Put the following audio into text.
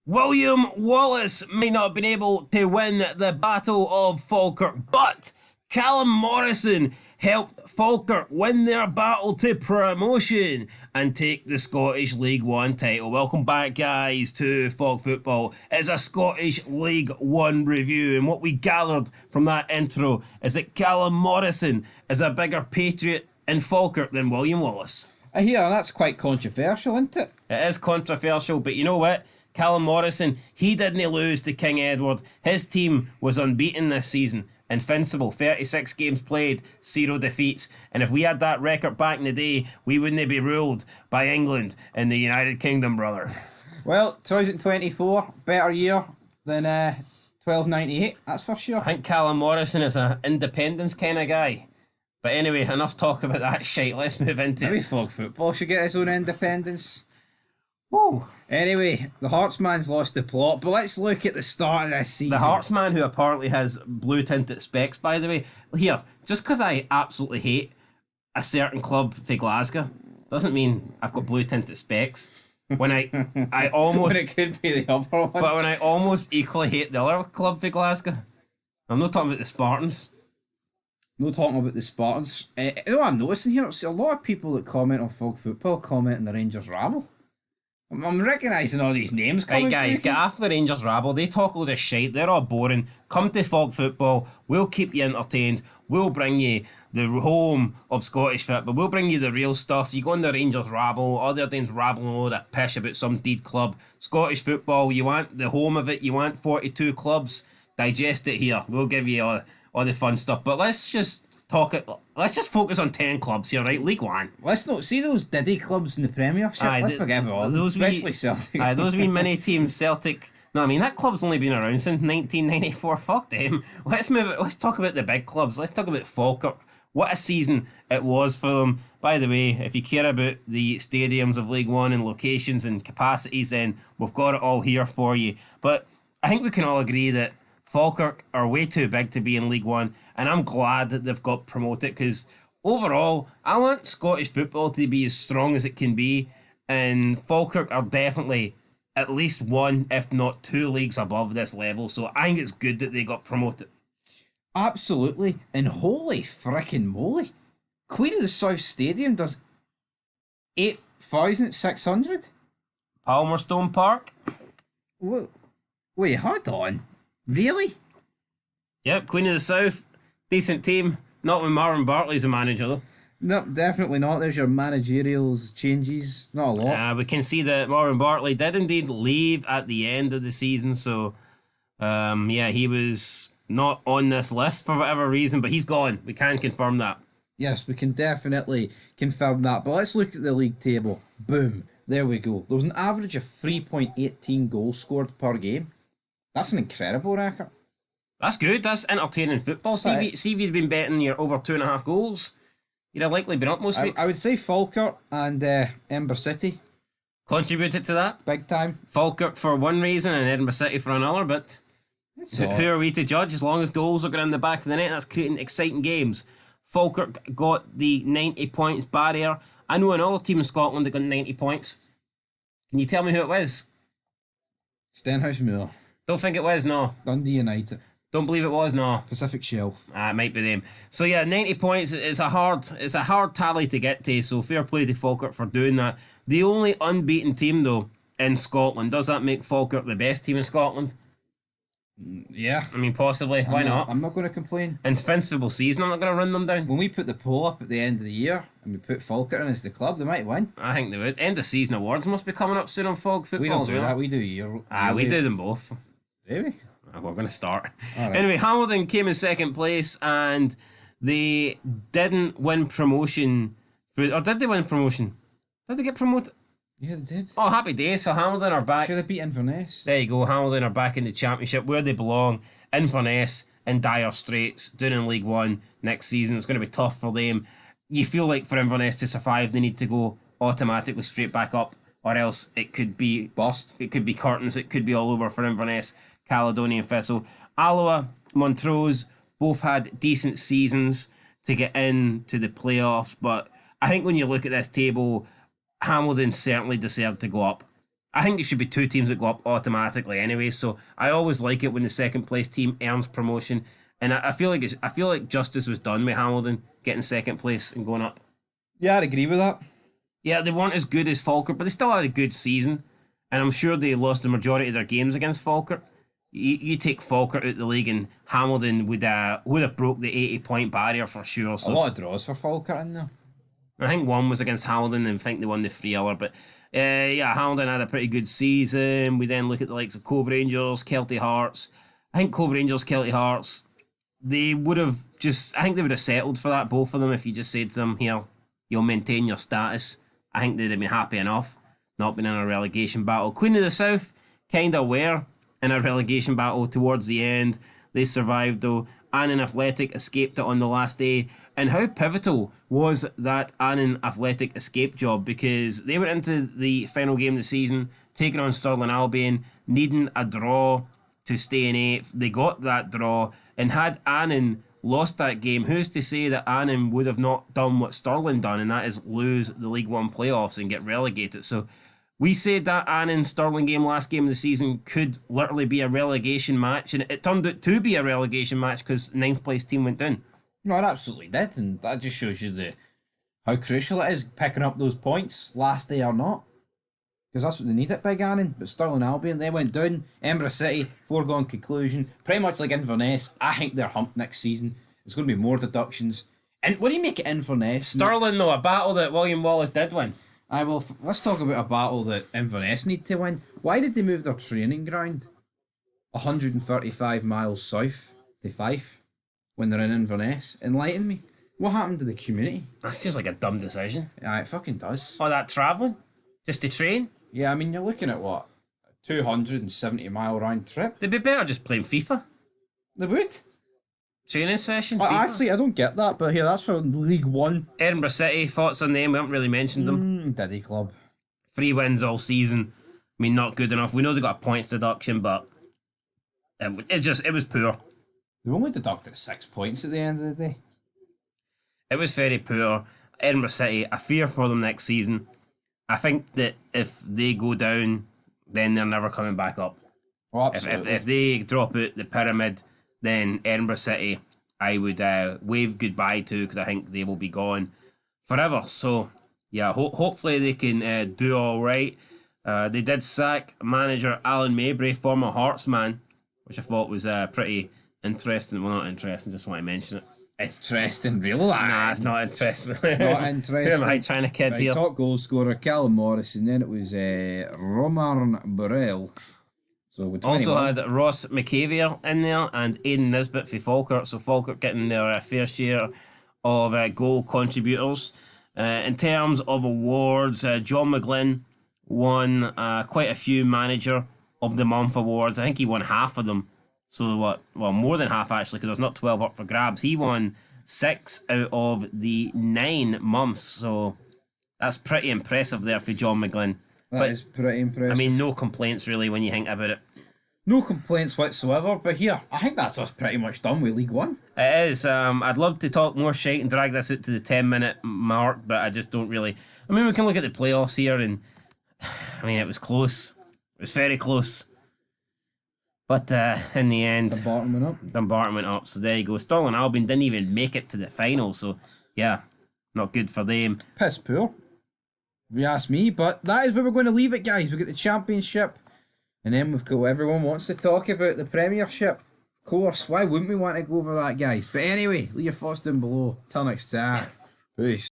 William Wallace may not have been able to win the Battle of Falkirk, but Callum Morrison helped Falkirk win their battle to promotion and take the Scottish League One title. Welcome back, guys, to Falk Football. It's a Scottish League One review, and what we gathered from that intro is that Callum Morrison is a bigger patriot in Falkirk than William Wallace. I hear that's quite controversial, isn't it? It is controversial, but you know what? Callum Morrison, he didn't lose to King Edward. His team was unbeaten this season. Invincible, 36 games played, 0 defeats. And if we had that record back in the day, we wouldn't be ruled by England in the United Kingdom, brother. Well, 2024, better year than 1298, that's for sure. I think Callum Morrison is an independence kind of guy. But anyway, enough talk about that shite. Let's move into Maybe Falk Football should get its own independence. Woo. Anyway, the Heartsman's lost the plot, but let's look at the start of this season. The Heartsman, who apparently has blue tinted specs, by the way. Here, just because I absolutely hate a certain club for Glasgow doesn't mean I've got blue tinted specs. When I almost When it could be the other one. but when I almost equally hate the other club for Glasgow. I'm not talking about the Spartans. No talking about the Spartans. You know what I'm noticing here? A lot of people that comment on Falk Football comment on the Rangers rabble. I'm recognising all these names coming Right, guys, through. get after the Rangers rabble. They talk a load of shite. They're all boring. Come to Falk Football. We'll keep you entertained. We'll bring you the home of Scottish football. We'll bring you the real stuff. You go on the Rangers rabble. All they're doing is rabbling a load of pish about some deed club. Scottish football, you want the home of it. You want 42 clubs. Digest it here. We'll give you all the fun stuff. But let's just focus on 10 clubs here, right? League One. Let's not see those Diddy clubs in the Premiership. Let's forget about all them, especially Celtic. Those wee mini teams, Celtic. No, I mean that club's only been around since 1994. Fuck them. Let's move it. Let's talk about the big clubs. Let's talk about Falkirk. What a season it was for them. By the way, if you care about the stadiums of League One and locations and capacities, then we've got it all here for you. But I think we can all agree that Falkirk are way too big to be in League One, and I'm glad that they've got promoted because overall, I want Scottish football to be as strong as it can be, and Falkirk are definitely at least one, if not two leagues above this level, so I think it's good that they got promoted. Absolutely. And holy frickin' moly. Queen of the South Stadium does 8,600? Palmerstone Park? Wait, hold on. Really? Yep, Queen of the South, decent team. Not when Marvin Bartley's the manager though. No, definitely not. There's your managerial changes. Not a lot. We can see that Marvin Bartley did indeed leave at the end of the season, so he was not on this list for whatever reason, but he's gone. We can confirm that. Yes, we can definitely confirm that. But let's look at the league table. Boom. There we go. There was an average of 3.18 goals scored per game. That's an incredible record. That's good. That's entertaining football. See if you'd been betting you're over 2.5 goals, you'd have likely been up most weeks. I would say Falkirk and Edinburgh City. Contributed to that. Big time. Falkirk for one reason and Edinburgh City for another, but who are we to judge? As long as goals are going in the back of the net, that's creating exciting games. Falkirk got the 90 points barrier. I know another team in Scotland that got 90 points. Can you tell me who it was? Stenhouse Moor. Don't think it was, no. Dundee United. Don't believe it was, no. Pacific Shelf. It might be them. So yeah, 90 points is a hard tally to get to, so fair play to Falkirk for doing that. The only unbeaten team though in Scotland. Does that make Falkirk the best team in Scotland? Yeah. I mean, possibly. Why not? I'm not going to complain. Invincible season, I'm not going to run them down. When we put the poll up at the end of the year and we put Falkirk in as the club, they might win. I think they would. End of season awards must be coming up soon on Fog Football. We don't as do well. that. We do year. We do them both. Do we? We're going to start. Right. Anyway, Hamilton came in second place and they didn't win promotion. Or did they win promotion? Did they get promoted? Yeah, they did. Oh, happy days. So Hamilton are back. Should have beat Inverness. There you go. Hamilton are back in the championship where they belong. Inverness in dire straits, down in League One next season. It's going to be tough for them. You feel like for Inverness to survive, they need to go automatically straight back up, or else it could be Bust. It could be curtains. It could be all over for Inverness. Caledonian Thistle, Alloa, Montrose both had decent seasons to get into the playoffs, but I think when you look at this table, Hamilton certainly deserved to go up. I think there should be two teams that go up automatically anyway. So I always like it when the second place team earns promotion, and I feel like I feel like justice was done with Hamilton getting second place and going up. Yeah, I'd agree with that. Yeah, they weren't as good as Falkirk, but they still had a good season, and I'm sure they lost the majority of their games against Falkirk. You take Falkirk out the league, and Hamilton would have broke the 80-point barrier for sure. So A lot of draws for Falkirk in there. I think one was against Hamilton, and I think they won the 3-hour. But yeah, Hamilton had a pretty good season. We then look at the likes of Cove Rangers, Kelty Hearts. I think Cove Rangers, Kelty Hearts, they would have just. I think they would have settled for that, both of them, if you just said to them, here, you'll maintain your status. I think they'd have been happy enough, not been in a relegation battle. Queen of the South kind of were in a relegation battle towards the end. They survived though. Annan Athletic escaped it on the last day. And how pivotal was that Annan Athletic escape job? Because they went into the final game of the season, taking on Stirling Albion, needing a draw to stay in 8th. They got that draw. And had Annan lost that game, who's to say that Annan would have not done what Stirling done, and that is lose the League One playoffs and get relegated. So we said that Annan Stirling game, last game of the season, could literally be a relegation match, and it turned out to be a relegation match because ninth place team went down. No, it absolutely did, and that just shows you how crucial it is picking up those points last day or not. Because that's what they need at Big Annan. But Stirling Albion, they went down. Edinburgh City, foregone conclusion. Pretty much like Inverness. I think they're humped next season. There's going to be more deductions. And what do you make it Inverness? Stirling, though, a battle that William Wallace did win. Let's talk about a battle that Inverness need to win. Why did they move their training ground 135 miles south to Fife when they're in Inverness? Enlighten me. What happened to the community? That seems like a dumb decision. Yeah, it fucking does. All that travelling? Just to train? Yeah, I mean, you're looking at what? A 270-mile round trip? They'd be better just playing FIFA. They would. Training session? Well, FIFA? actually, I don't get that, but here, that's for League One. Edinburgh City, thoughts on them? We haven't really mentioned them. Diddy Club. 3 wins all season. I mean, not good enough. We know they got a points deduction, but it was poor. They only deducted 6 points at the end of the day. It was very poor. Edinburgh City, I fear for them next season. I think that if they go down, then they're never coming back up. Oh, absolutely. If they drop out the pyramid, then Edinburgh City, I would wave goodbye to, because I think they will be gone forever. So, yeah, hopefully they can do all right. They did sack manager Alan Mabry, former Hearts man, which I thought was pretty interesting. Well, not interesting, just want to mention it. Interesting, really? Nah, it's not interesting. It's not interesting. Who am I trying to kid Right, here? top goal scorer, Callum Morris, and then it was Romain Burrell. So with 21. Also had Ross McCavier in there and Aidan Nisbet for Falkirk. So Falkirk getting their fair share of goal contributors. In terms of awards, John McGlynn won quite a few Manager of the Month awards. I think he won half of them. So what? Well, more than half actually, because there's not 12 up for grabs. He won 6 out of the 9 months. So that's pretty impressive there for John McGlynn. That is pretty impressive. I mean, no complaints really when you think about it. No complaints whatsoever, but here, I think that's us pretty much done with League One. It is. I'd love to talk more shite and drag this out to the 10-minute mark, but I just don't really. I mean, we can look at the playoffs here, and I mean, it was close. It was very close. But in the end, Dumbarton went up. Dumbarton went up, so there you go. Stirling Albion didn't even make it to the final, so yeah, not good for them. Piss poor, if you ask me, but that is where we're going to leave it, guys. We've got the Championship, and then we've got what everyone wants to talk about, the Premiership. Of course, why wouldn't we want to go over that, guys? But anyway, leave your thoughts down below. Till next time. Peace.